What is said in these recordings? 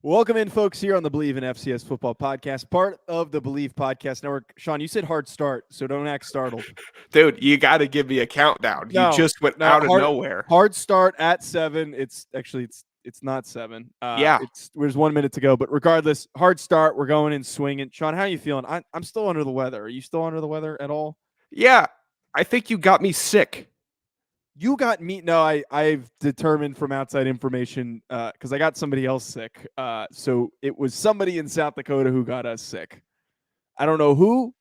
Welcome in, folks, here on the Believe in FCS Football podcast, part of the Believe Podcast Network. Sean, you said hard start, so don't act startled. Dude, you got to give me a countdown. You just went out of nowhere. Hard start at 7. It's not 7. Yeah. There's 1 minute to go, but regardless, hard start. We're going in swinging. Sean, how are you feeling? I'm still under the weather. Are you still under the weather at all? Yeah, I think you got me sick. You got me. No, I've determined from outside information because I got somebody else sick. So it was somebody in South Dakota who got us sick. I don't know who.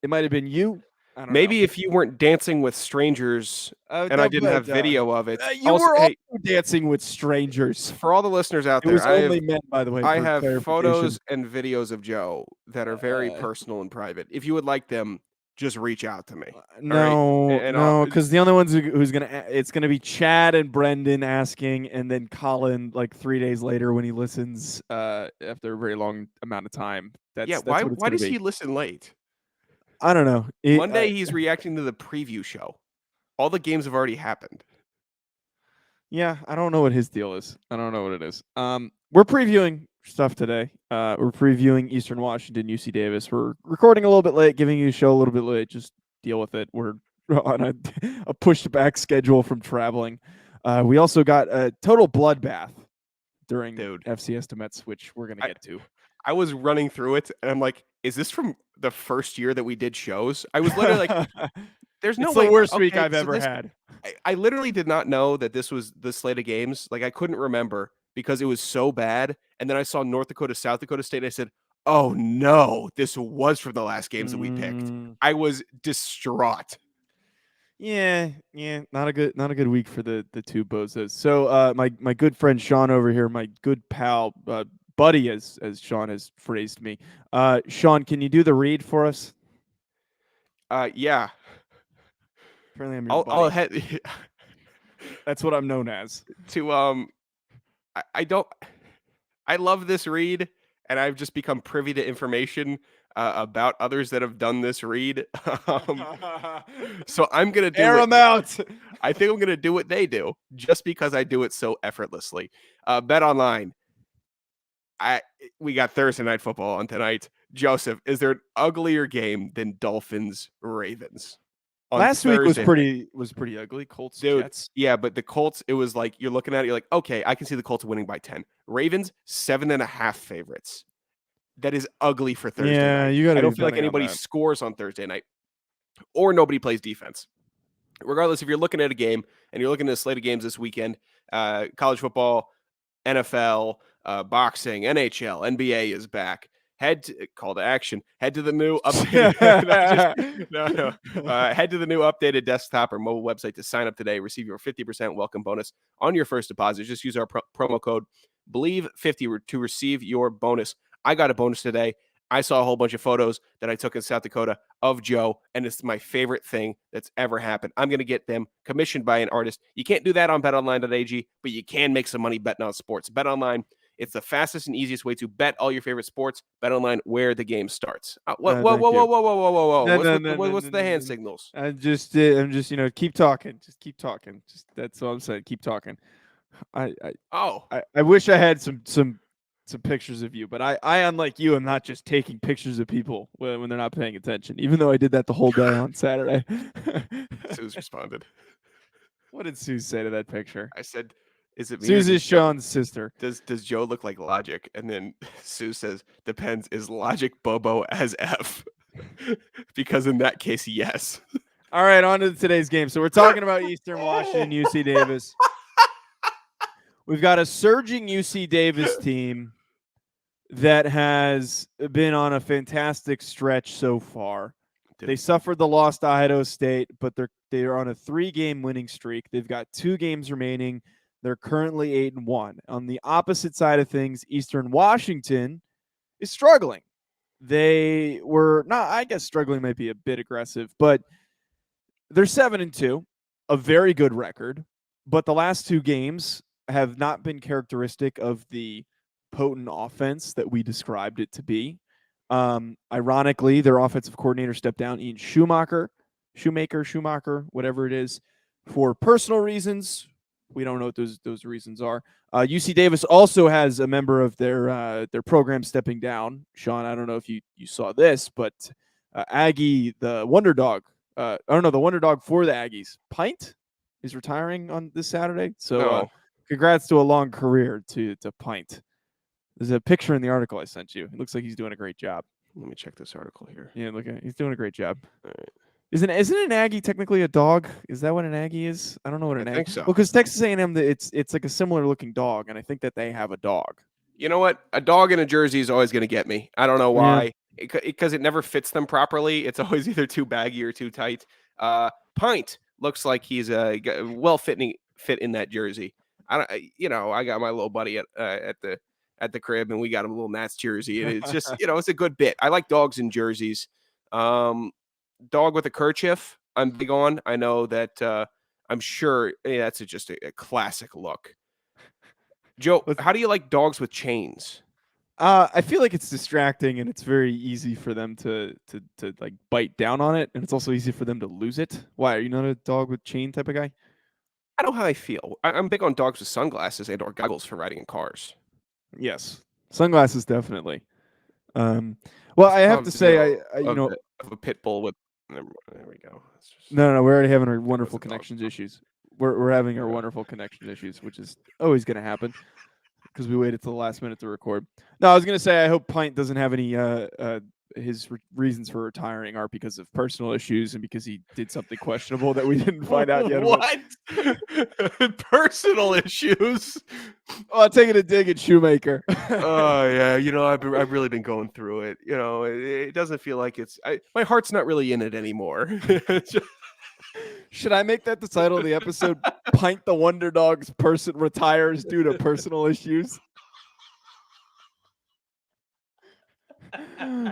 It might have been you. I don't Maybe know. if you weren't dancing with strangers and I didn't have video of it. You were also dancing with strangers. For all the listeners out It there, was only men, by the way. I have photos and videos of Joe that are very personal and private. If you would like them, just reach out to me. No, because the only ones it's gonna be Chad and Brendan asking, and then Colin like 3 days later when he listens after a very long amount of time. Why does he listen late? I don't know. Monday he's reacting to the preview show. All the games have already happened. Yeah, I don't know what his deal is. I don't know what it is. We're previewing stuff today. We're previewing Eastern Washington, UC Davis. We're recording a little bit late, giving you a show a little bit late. Just deal with it. We're on a pushed back schedule from traveling. We also got a total bloodbath during FCS to Mets, which we're gonna get to. I was running through it, and I'm like, is this from the first year that we did shows? I was literally like, there's no way. It's the worst week I've ever had. I literally did not know that this was the slate of games. Like, I couldn't remember because it was so bad. And then I saw North Dakota, South Dakota State. And I said, oh no, this was from the last games that we picked. I was distraught. Yeah, not a good week for the two bozos. So my good friend Sean over here, my good pal, buddy, as Sean has phrased me. Sean, can you do the read for us? Yeah. Apparently, I'm your buddy. That's what I'm known as. I love this read, and I've just become privy to information about others that have done this read. So I'm gonna air them out. I think I'm gonna do what they do, just because I do it so effortlessly. Bet online. We got Thursday night football on tonight. Joseph, is there an uglier game than Dolphins Ravens? Last week was pretty ugly. Colts, Jets. Yeah, but the Colts, it was like you're looking at it, you're like, okay, I can see the Colts winning by 10. Ravens 7.5 favorites. That is ugly for Thursday night. I don't feel like anybody scores on Thursday night, or nobody plays defense. Regardless, if you're looking at a game and you're looking at a slate of games this weekend, college football, NFL, boxing, NHL, NBA is back. Call to action. Head to the new updated head to the new updated desktop or mobile website to sign up today. Receive your 50% welcome bonus on your first deposit. Just use our promo code BELIEVE50 to receive your bonus. I got a bonus today. I saw a whole bunch of photos that I took in South Dakota of Joe, and it's my favorite thing that's ever happened. I'm going to get them commissioned by an artist. You can't do that on betonline.ag, but you can make some money betting on sports. BetOnline, it's the fastest and easiest way to bet all your favorite sports. BetOnline, where the game starts. Whoa. What's the hand signals? I'm just, keep talking. Just keep talking. That's all I'm saying. Keep talking. I wish I had some pictures of you, but I unlike you, am not just taking pictures of people when they're not paying attention, even though I did that the whole day on Saturday. Suze responded. What did Suze say to that picture? I said, is it me? Suze is Sean's sister. Does Joe look like Logic? And then Sue says, depends. Is Logic Bobo as F? Because in that case, yes. All right, on to today's game. So we're talking about Eastern Washington, UC Davis. We've got a surging UC Davis team that has been on a fantastic stretch so far. Dude. They suffered the loss to Idaho State, but they're on a 3-game winning streak. They've got 2 games remaining. They're currently 8-1. On the opposite side of things, Eastern Washington is struggling. They were not, I guess struggling might be a bit aggressive, but they're 7-2, a very good record. But the last 2 games have not been characteristic of the potent offense that we described it to be. Ironically, their offensive coordinator stepped down, Ian Schumacher, whatever it is, for personal reasons. We don't know what those reasons are. UC Davis also has a member of their program stepping down. Sean, I don't know if you saw this, but Aggie, the Wonder Dog, I don't know, the Wonder Dog for the Aggies, Pint, is retiring on this Saturday. So Oh, congrats to a long career to Pint. There's a picture in the article I sent you. It looks like he's doing a great job. let me check this article here. Yeah, look, he's doing a great job. All right. Isn't an Aggie technically a dog? Is that what an Aggie is? I don't know what an I Aggie. think so. Well, because Texas A&M, it's like a similar looking dog, and I think that they have a dog. You know what? A dog in a jersey is always going to get me. I don't know Yeah. why. Because it never fits them properly. It's always either too baggy or too tight. Pint looks like he's fit in that jersey. I got my little buddy at the crib, and we got him a little Nats jersey, and it's just it's a good bit. I like dogs in jerseys. Dog with a kerchief, I'm big on. I know that. I'm sure that's just a classic look. Joe, how do you like dogs with chains? I feel like it's distracting, and it's very easy for them to like bite down on it, and it's also easy for them to lose it. Why, are you not a dog with chain type of guy? I know how I feel. I'm big on dogs with sunglasses and or goggles for riding in cars. Yes, sunglasses definitely. Well, I have to say, of a pit bull with. There we go. No, we're already having our wonderful connections issues. We're having our wonderful connection issues, which is always going to happen because we waited till the last minute to record. No, I was going to say I hope Pint doesn't have any his reasons for retiring are because of personal issues and because he did something questionable that we didn't find out yet. What? Personal issues? Oh, I'm taking a dig at Shoemaker. Oh yeah, I've really been going through it. It doesn't feel like my heart's not really in it anymore. Should I make that the title of the episode? Pint the Wonder Dog's person retires due to personal issues.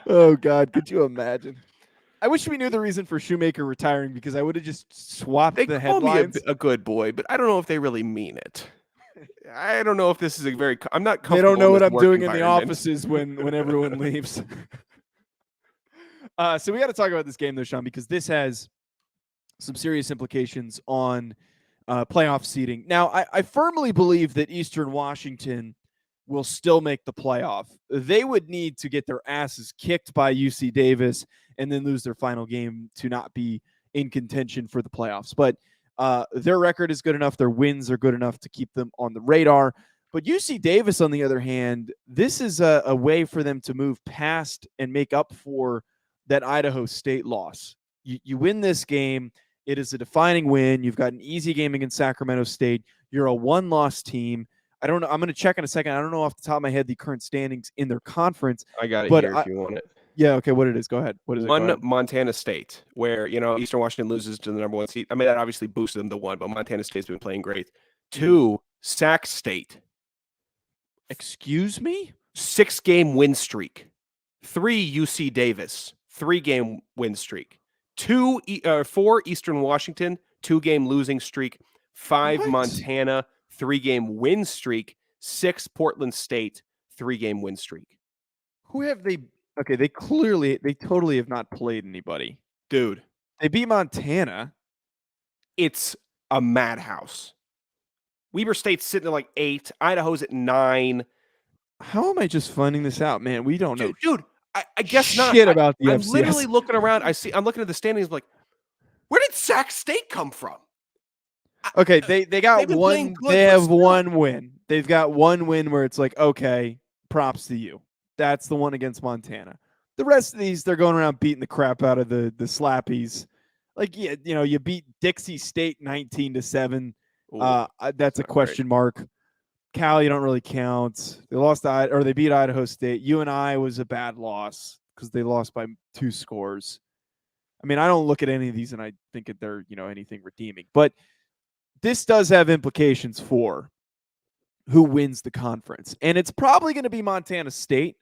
Oh God, could you imagine? I wish we knew the reason for Shoemaker retiring because I would have just swapped the headlines. Me a good boy, but I don't know if they really mean it. I don't know if this is I'm not comfortable. They don't know what I'm doing in the environment. offices when everyone leaves. So we got to talk about this game though, Sean, because this has some serious implications on playoff seeding. Now, I firmly believe that Eastern Washington will still make the playoff. They would need to get their asses kicked by UC Davis and then lose their final game to not be in contention for the playoffs. But their record is good enough. Their wins are good enough to keep them on the radar. But UC Davis, on the other hand, this is a way for them to move past and make up for that Idaho State loss. You win this game. It is a defining win. You've got an easy game against Sacramento State. You're a one-loss team. I don't know. I'm going to check in a second. I don't know off the top of my head the current standings in their conference. I got it here if you want it. Yeah, okay, what it is. Go ahead. What is it? Montana State, where, Eastern Washington loses to the number 1 seed. I mean, that obviously boosted them to 1, but Montana State's been playing great. 2, Sac State. Excuse me? 6-game win streak. 3, UC Davis. 3-game win streak. 4, Eastern Washington. 2-game losing streak. 5, What? Montana. 3-game win streak. 6, Portland State. 3-game win streak. Who have they? Okay, they totally have not played anybody. Dude. They beat Montana. It's a madhouse. Weber State's sitting at like 8. Idaho's at 9. How am I just finding this out, man? We don't know. Dude, I guess not. Shit about the I'm FCS. literally looking around. I'm looking at the standings like, where did Sac State come from? Okay, they got one. They have one win. They've got one win where it's like, okay, props to you. That's the one against Montana. The rest of these, they're going around beating the crap out of the slappies. Like, yeah, you beat Dixie State 19-7. That's a question mark. Cal, you don't really count. They lost they beat Idaho State. UNI was a bad loss because they lost by 2 scores. I mean, I don't look at any of these and I think that they're, anything redeeming. But this does have implications for who wins the conference. And it's probably going to be Montana State.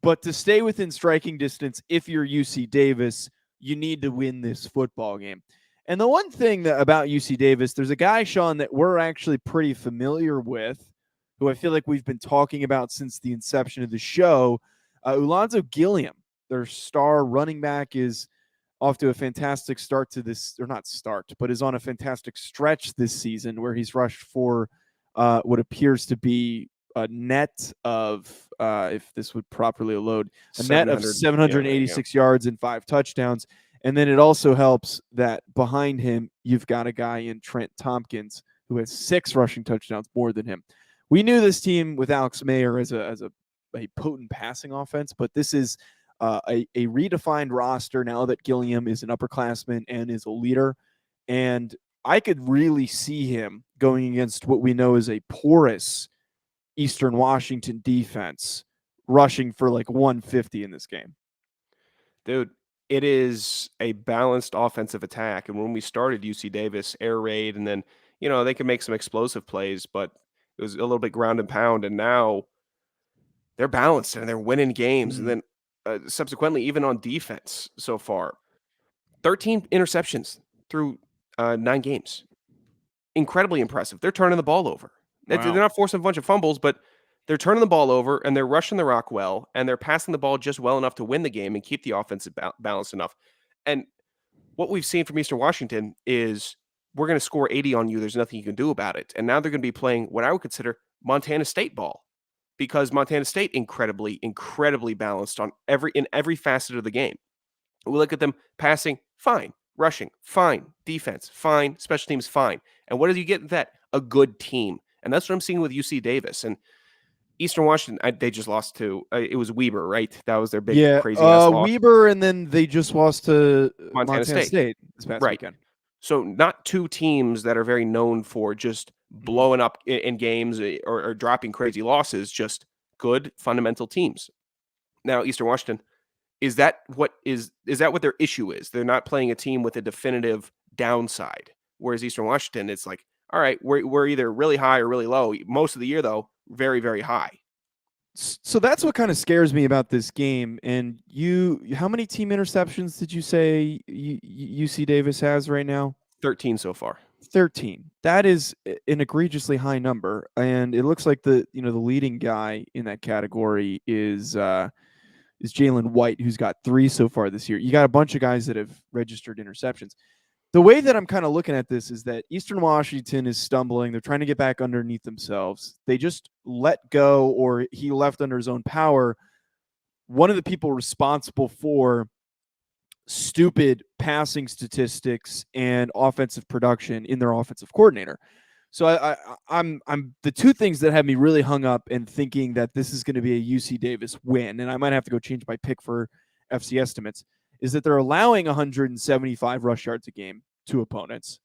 But to stay within striking distance, if you're UC Davis, you need to win this football game. And the one thing about UC Davis, there's a guy, Sean, that we're actually pretty familiar with, who I feel like we've been talking about since the inception of the show. Ulonzo Gilliam, their star running back, is off to a fantastic start to this, or not start, but is on a fantastic stretch this season where he's rushed for what appears to be a net of, if this would properly load, a net of 786 yards and 5 touchdowns. And then it also helps that behind him, you've got a guy in Trent Tompkins who has 6 rushing touchdowns more than him. We knew this team with Alex Mayer as a potent passing offense, but this is a redefined roster now that Gilliam is an upperclassman and is a leader. And I could really see him going against what we know is a porous Eastern Washington defense, rushing for like 150 in this game. Dude, it is a balanced offensive attack. And when we started UC Davis, air raid, and then, they can make some explosive plays, but it was a little bit ground and pound. And now they're balanced and they're winning games. And then subsequently, even on defense so far, 13 interceptions through 9 games. Incredibly impressive. They're turning the ball over. Wow. They're not forcing a bunch of fumbles, but they're turning the ball over and they're rushing the rock well, and they're passing the ball just well enough to win the game and keep the offense balanced enough. And what we've seen from Eastern Washington is we're going to score 80 on you. There's nothing you can do about it. And now they're going to be playing what I would consider Montana State ball, because Montana State incredibly balanced in every facet of the game. We look at them passing, fine. Rushing, fine. Defense, fine. Special teams, fine. And what do you get with that? A good team. And that's what I'm seeing with UC Davis. And Eastern Washington, they just lost to, it was Weber, right? That was their big, crazy-ass loss. Weber, and then they just lost to Montana State this past weekend. So not 2 teams that are very known for just blowing up in games or dropping crazy losses, just good, fundamental teams. Now, Eastern Washington, is that what their issue is? They're not playing a team with a definitive downside. Whereas Eastern Washington, it's like, all right, we're either really high or really low. Most of the year, though, very, very high. So that's what kind of scares me about this game. And how many team interceptions did you say UC Davis has right now? 13 so far. 13. That is an egregiously high number. And it looks like the leading guy in that category is Jalen White, who's got 3 so far this year. You got a bunch of guys that have registered interceptions. The way that I'm kind of looking at this is that Eastern Washington is stumbling. They're trying to get back underneath themselves. They just let go, or he left under his own power, one of the people responsible for stupid passing statistics and offensive production in their offensive coordinator. So I'm the 2 things that have me really hung up and thinking that this is going to be a UC Davis win, and I might have to go change my pick for FC estimates, is that they're allowing 175 rush yards a game to opponents.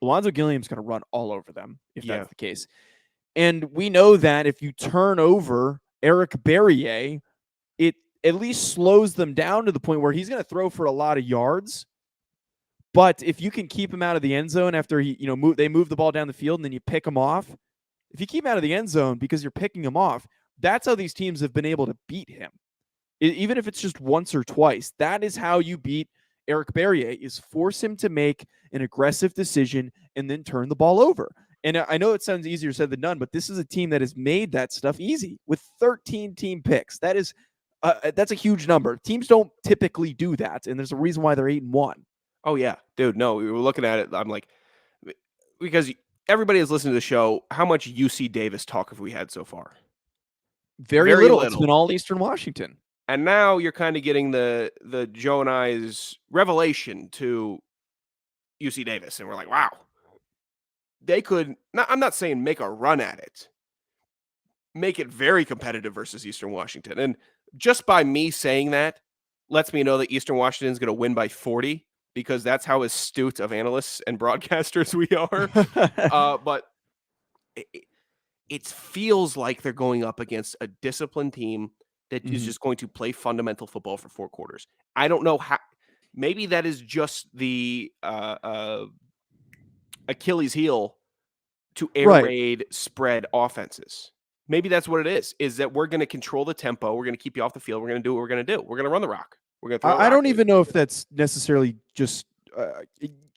Alonzo Gilliam's going to run all over them if that's the case. And we know that if you turn over Eric Berrier, it at least slows them down to the point where he's going to throw for a lot of yards. But if you can keep him out of the end zone after they move the ball down the field and then you pick him off, if you keep him out of the end zone because you're picking him off, that's how these teams have been able to beat him. Even if it's just once or twice, that is how you beat Eric Berrier, is force him to make an aggressive decision and then turn the ball over. And I know it sounds easier said than done, but this is a team that has made that stuff easy with 13 team picks. That's a huge number. Teams don't typically do that, and there's a reason why they're 8-1. Oh, yeah. Dude, no, we were looking at it. I'm like, because everybody is listening to the show, how much UC Davis talk have we had so far? Very little. It's been all Eastern Washington. And now you're kind of getting the Joe and I's revelation to UC Davis. And we're like, wow, they could, I'm not saying make a run at it, make it very competitive versus Eastern Washington. And just by me saying that lets me know that Eastern Washington is going to win by 40, because that's how astute of analysts and broadcasters we are. But it feels like they're going up against a disciplined team that is just going to play fundamental football for 4 quarters. I don't know how. Maybe that is just the Achilles heel to air raid spread offenses. Maybe that's what it is that we're going to control the tempo. We're going to keep you off the field. We're going to do what we're going to do. We're going to run the rock. We're going to throw. I don't even know if that's necessarily just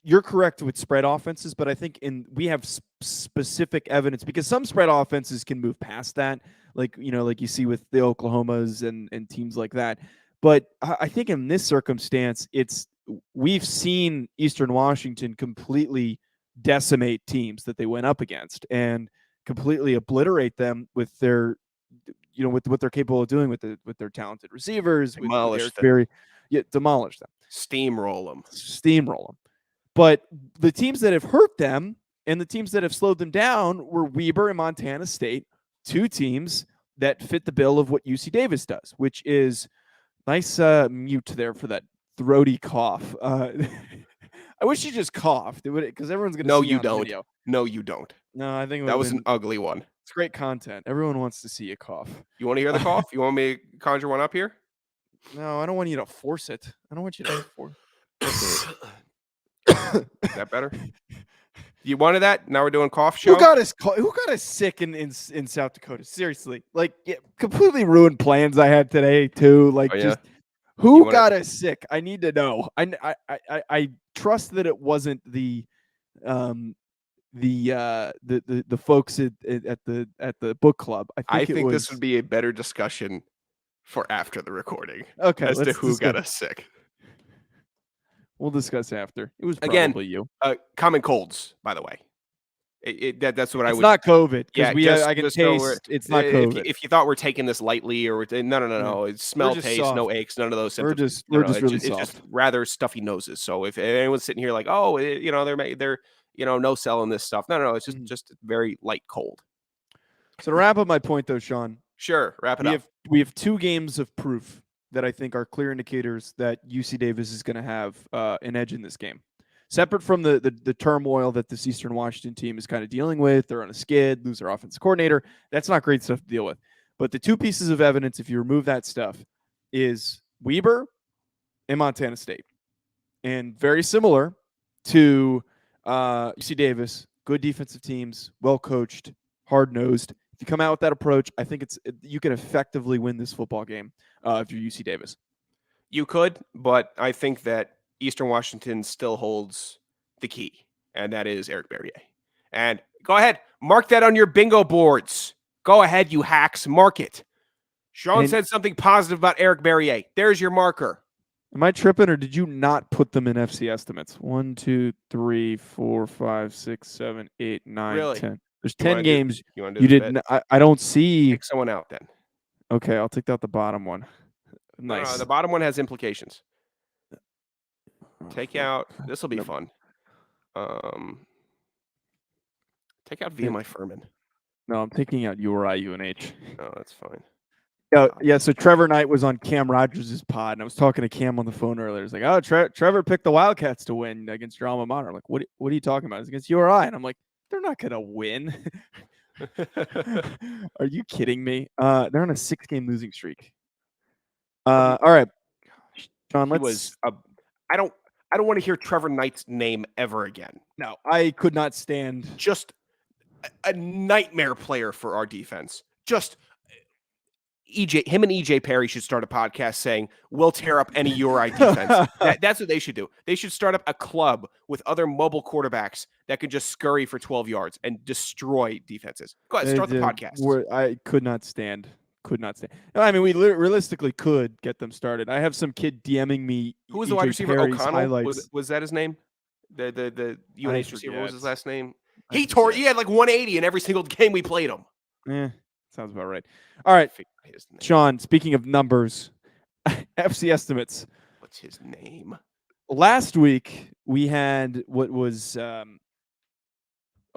you're correct with spread offenses, but I think we have specific evidence, because some spread offenses can move past that, like you see with the Oklahomas and teams like that. But I think in this circumstance, it's we've seen Eastern Washington completely decimate teams that they went up against and completely obliterate them with their, with what they're capable of doing with their talented receivers, with Demolish Eric them. Berry, demolish them, steamroll them. But the teams that have hurt them and the teams that have slowed them down were Weber and Montana State, two teams that fit the bill of what UC Davis does, which is nice mute there for that throaty cough. I wish you just coughed, because everyone's going to see you on video. No, you don't. No, I think that was an ugly one. It's great content. Everyone wants to see you cough. You want to hear the cough? You want me to conjure one up here? No, I don't want you to force it. I don't want you to force it. Is that better? You wanted that? Now we're doing cough show. Who got us sick in South Dakota? Seriously, completely ruined plans I had today too. Who got us sick? I need to know. I trust that it wasn't the folks at the book club. I think this would be a better discussion for after the recording. Okay, as to who got us sick. We'll discuss after. It was probably you. Common colds, by the way. That's what I would. It's not COVID. Yeah, I can taste it's not COVID. If you thought we're taking this lightly, or no. It's smell, taste, soft. no aches, none of those symptoms. We're just really soft. It's just rather stuffy noses. So if anyone's sitting here like, oh, they're no selling this stuff. No. It's just very light cold. So to wrap up my point, though, Sean. Sure, wrap it up. We have two games of proof that I think are clear indicators that UC Davis is going to have an edge in this game. Separate from the turmoil that this Eastern Washington team is kind of dealing with, they're on a skid, lose their offensive coordinator. That's not great stuff to deal with. But the two pieces of evidence, if you remove that stuff, is Weber and Montana State. And very similar to UC Davis, good defensive teams, well-coached, hard-nosed. If you come out with that approach, I think you can effectively win this football game if you're UC Davis. You could, but I think that Eastern Washington still holds the key, and that is Eric Berry. And go ahead, mark that on your bingo boards. Go ahead, you hacks, mark it. Sean said something positive about Eric Berry. There's your marker. Am I tripping, or did you not put them in FC estimates? 1, 2, 3, 4, 5, 6, 7, 8, 9, really? 10. There's 10 games. You didn't. I don't see. Take someone out then. Okay, I'll take out the bottom one. Nice. No, the bottom one has implications. Take out. This will be fun. Take out VMI Furman. No, I'm taking out URI UNH. Oh, that's fine. Yeah. So Trevor Knight was on Cam Rogers' pod, and I was talking to Cam on the phone earlier. He's like, "Oh, Trevor picked the Wildcats to win against your alma mater." I'm like, "What are you talking about? It's against URI." And I'm like, "They're not gonna win." Are you kidding me? They're on a 6-game losing streak. All right, John. I don't want to hear Trevor Knight's name ever again. No, I could not stand. Just a nightmare player for our defense. Just him and EJ Perry should start a podcast saying, "We'll tear up any URI defense." That's what they should do. They should start up a club with other mobile quarterbacks that could just scurry for 12 yards and destroy defenses. Go ahead, start the podcast. I could not stand. No, I mean, we realistically could get them started. I have some kid DMing me. Who was the wide receiver? Perry's O'Connell? Highlights. Was that his name? The UNH receiver. What was his last name? He had like 180 in every single game we played him. Sounds about right. All right, Sean, speaking of numbers, FC estimates. What's his name? Last week, we had what was a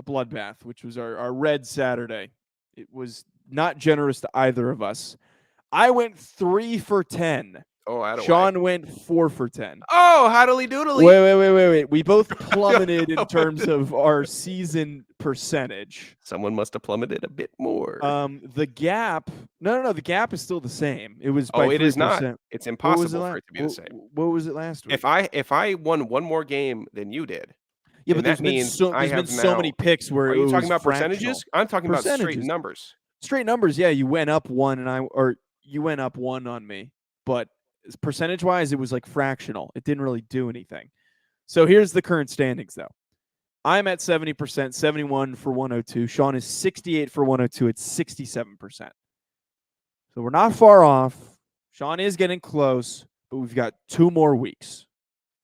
bloodbath, which was our Red Saturday. It was not generous to either of us. I went 3 for 10. Oh, Sean went 4 for 10. Oh, howdly doodly. Wait. We both plummeted in terms of our season percentage. Someone must have plummeted a bit more. The gap. No. The gap is still the same. It was by 3%. It is not. It's impossible for it to be the same. What was it last week? If I won one more game than you did. Yeah, but there's been so many picks where are you talking about fractional. percentages? I'm talking about straight numbers. Straight numbers, yeah. You went up 1 you went up 1 on me, but percentage-wise, it was like fractional. It didn't really do anything. So here's the current standings, though. I'm at 70%, 71 for 102. Sean is 68 for 102. It's 67%. So we're not far off. Sean is getting close, but we've got 2 more weeks.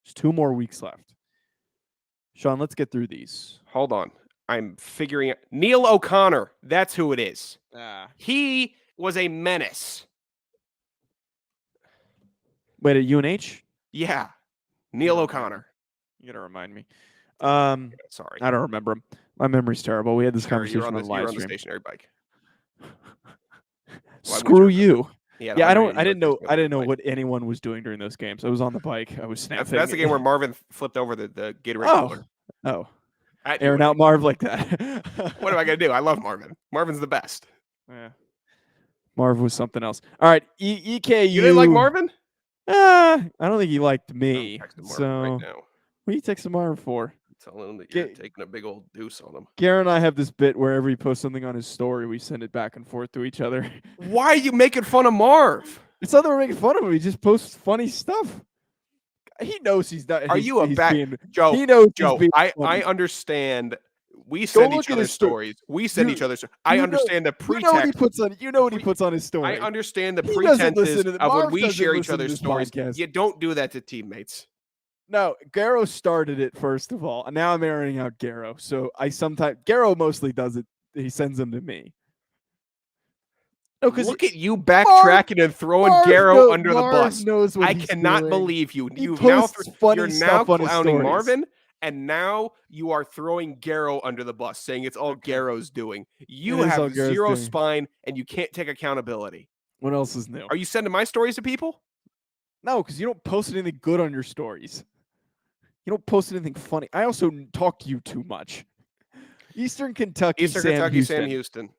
There's 2 more weeks left. Sean, let's get through these. Hold on. I'm figuring it. Neil O'Connor. That's who it is. He was a menace. Wait, at UNH? Yeah. Neil O'Connor. You gotta remind me. Sorry. I don't remember him. My memory's terrible. We had this conversation on you're live on the stream. stationary bike. Screw you. Yeah, I didn't know what anyone was doing during those games. I was on the bike. I was snapping. That's the game where Marvin flipped over the Gatorade cooler. Oh. Airing out Marv like that. What am I gonna do? I love Marvin. Marvin's the best. Yeah. Marv was something else. All right, EKU. You didn't like Marvin? I don't think he liked me. I'm texting Marvin So right now. what are you texting Marv for? Telling him that you're taking a big old deuce on him. Garrett and I have this bit wherever he posts something on his story, we send it back and forth to each other. Why are you making fun of Marv? It's not that we're making fun of him. He just posts funny stuff. He knows he's not. Are you a bad Joe? He knows Joe, I understand. We send each other stories. We send each other stories. I understand the pretext. You know what he puts on. You know what he puts on his story. I understand the pretenses of when we share each other's stories. Podcast. You don't do that to teammates. No, Garrow started it first of all, and now I'm airing out Garrow. So Garrow mostly does it. He sends them to me. No, look at you backtracking and throwing Garrow under the bus. I cannot believe you. You're now clowning Marvin, and now you are throwing Garrow under the bus, saying it's all Garrow's doing. You have zero spine, and you can't take accountability. What else is new? Are you sending my stories to people? No, because you don't post anything good on your stories. You don't post anything funny. I also talk to you too much. Eastern Kentucky, Sam Houston.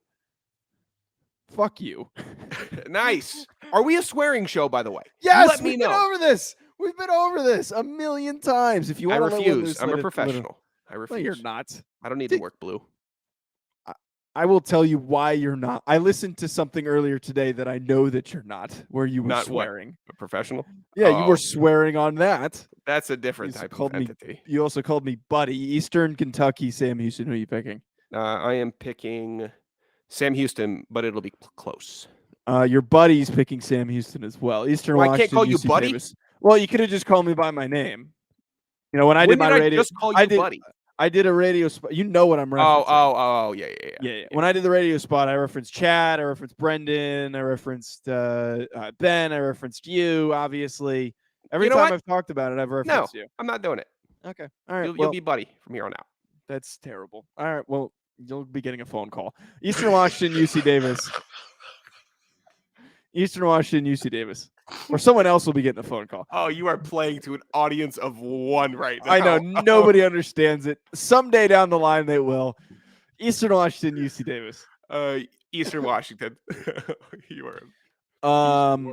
Fuck you. Nice. Are we a swearing show, by the way? Yes, we've been over this. We've been over this a million times. If you want to refuse. I'm a professional. I refuse. No, you're not. I don't need to work blue. I will tell you why you're not. I listened to something earlier today that I know that you're not, where you were swearing. What? A professional? Yeah, you were swearing on that. That's a different type of entity. You also called me buddy. Eastern Kentucky, Sam Houston. Who are you picking? I am picking Sam Houston, but it'll be close. Your buddy's picking Sam Houston as well. Eastern Washington. I can't call you UC buddy. Davis. Well, you could have just called me by my name. You know, when I did my radio, just call you buddy. I did a radio spot. You know what I'm referencing. Yeah. When I did the radio spot, I referenced Chad, I referenced Brendan, I referenced Ben, I referenced you, obviously. Every time I've talked about it, I've referenced you. I'm not doing it. Okay. All right. You'll be buddy from here on out. That's terrible. All right. Well, you'll be getting a phone call. Eastern Washington, UC Davis. Eastern Washington, UC Davis. Or someone else will be getting a phone call. Oh, you are playing to an audience of one right now. I know. Nobody understands it. Someday down the line, they will. Eastern Washington, UC Davis. Eastern Washington. You are.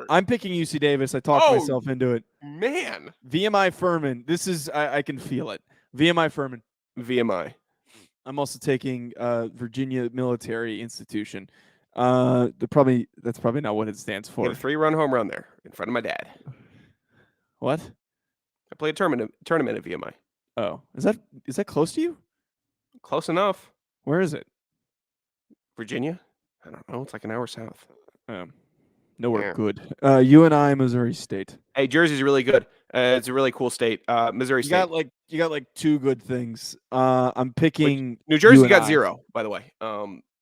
I'm picking UC Davis. I talked myself into it. Man. VMI Furman. This is, I can feel it. VMI Furman. VMI. I'm also taking Virginia Military Institution. That's probably not what it stands for. Hit a 3-run home run there in front of my dad. What? I played a tournament at VMI. Oh, is that close to you? Close enough. Where is it? Virginia? I don't know. It's like an hour south. Nowhere good. UNI, Missouri State. Hey, Jersey's really good. It's a really cool state. Missouri State. You got like 2 good things. I'm picking New Jersey. UNI. Got 0, by the way.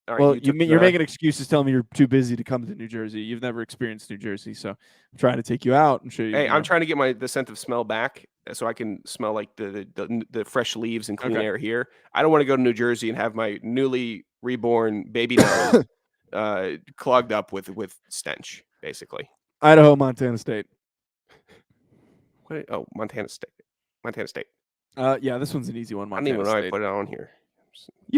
All right, well, you're making excuses telling me you're too busy to come to New Jersey. You've never experienced New Jersey, so I'm trying to take you out and show you. Hey, I'm trying to get the scent of smell back so I can smell like the fresh leaves and clean air here. I don't want to go to New Jersey and have my newly reborn baby nose clogged up with stench, basically. Idaho, Montana State. What? Oh, Montana State. Montana State. Yeah, this one's an easy one. Montana I don't even know State. I put it on here.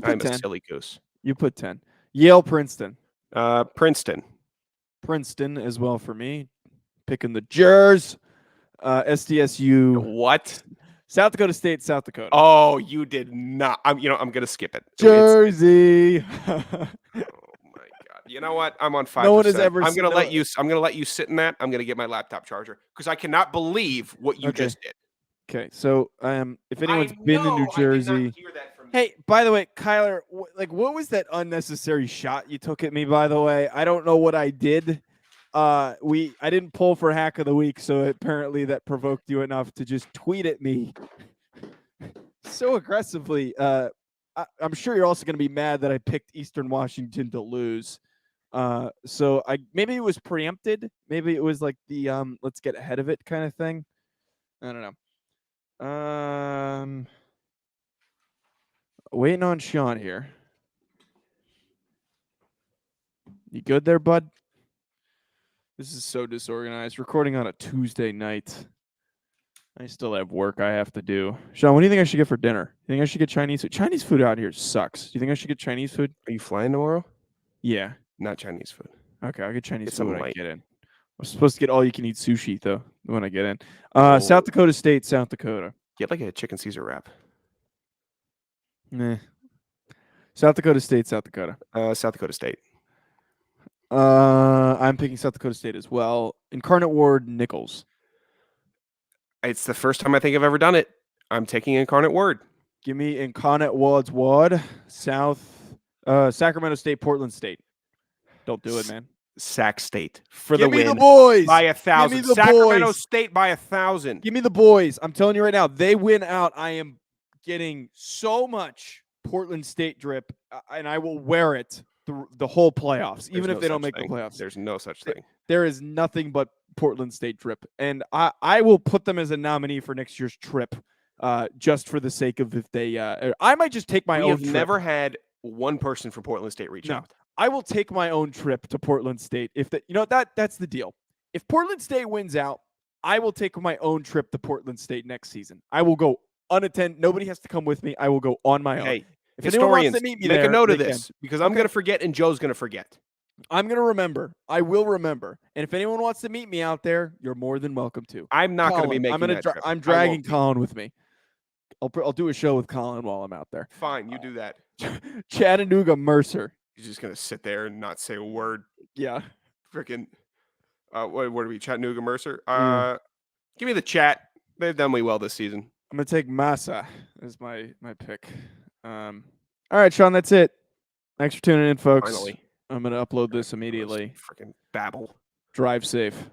I'm a silly goose. You put 10. Yale, Princeton. Princeton. Princeton as well for me. Picking the Jers. SDSU. What? South Dakota State, South Dakota. Oh, you did not. I'm gonna skip it. Jersey. Oh my God. You know what? I'm on 5%. No one has ever. I'm gonna let you sit in that. I'm gonna get my laptop charger because I cannot believe what you just did. Okay, so if anyone's been to New Jersey, hey, by the way, Kyler, what was that unnecessary shot you took at me? By the way, I don't know what I did. I didn't pull for hack of the week, so apparently that provoked you enough to just tweet at me so aggressively. I'm sure you're also going to be mad that I picked Eastern Washington to lose. So maybe it was preempted. Maybe it was like the let's get ahead of it kind of thing. I don't know. Waiting on Sean here. You good there, bud? This is so disorganized. Recording on a Tuesday night. I still have work I have to do. Sean, what do you think I should get for dinner? You think I should get Chinese food? Chinese food out here sucks. Do you think I should get Chinese food? Are you flying tomorrow? Yeah. Not Chinese food. Okay, I'll get Chinese Get food when something I light. get in. I'm supposed to get all you can eat sushi though when I get in. Oh. South Dakota State, South Dakota. Get like a chicken Caesar wrap. Nah. South Dakota State, South Dakota. South Dakota State. I'm picking South Dakota State as well. Incarnate Word, Nichols. It's the first time I think I've ever done it. I'm taking Incarnate Word. Give me Incarnate Ward's Ward. Sacramento State, Portland State. Don't do it, man. Sac State for Give the me win. the boys. By 1,000. Give me the Sacramento boys. State by 1,000. Give me the boys. I'm telling you right now, they win out. I am getting so much Portland State drip, and I will wear it the whole playoffs, even if they don't make the playoffs. There's no such thing. There is nothing but Portland State drip, and I will put them as a nominee for next year's trip, just for the sake of if they. I might just take my own. We have trip. never had one person from Portland State reach out. I will take my own trip to Portland State if that's the deal. If Portland State wins out, I will take my own trip to Portland State next season. I will go unattended. Nobody has to come with me. I will go on my own. Hey, if historians, wants to meet me make there, a note of this because I'm going to forget and Joe's going to forget. I'm going to remember. I will remember. And if anyone wants to meet me out there, you're more than welcome to. I'm not going to be making that trip. I'm dragging Colin with me. I'll do a show with Colin while I'm out there. Fine, you do that. Chattanooga Mercer. He's just going to sit there and not say a word. Yeah. Freaking, what are we, Chattanooga Mercer? Give me the Chat. They've done way well this season. I'm going to take Massa as my pick. All right, Sean, that's it. Thanks for tuning in, folks. Finally. I'm going to upload this immediately. Freaking babble. Drive safe.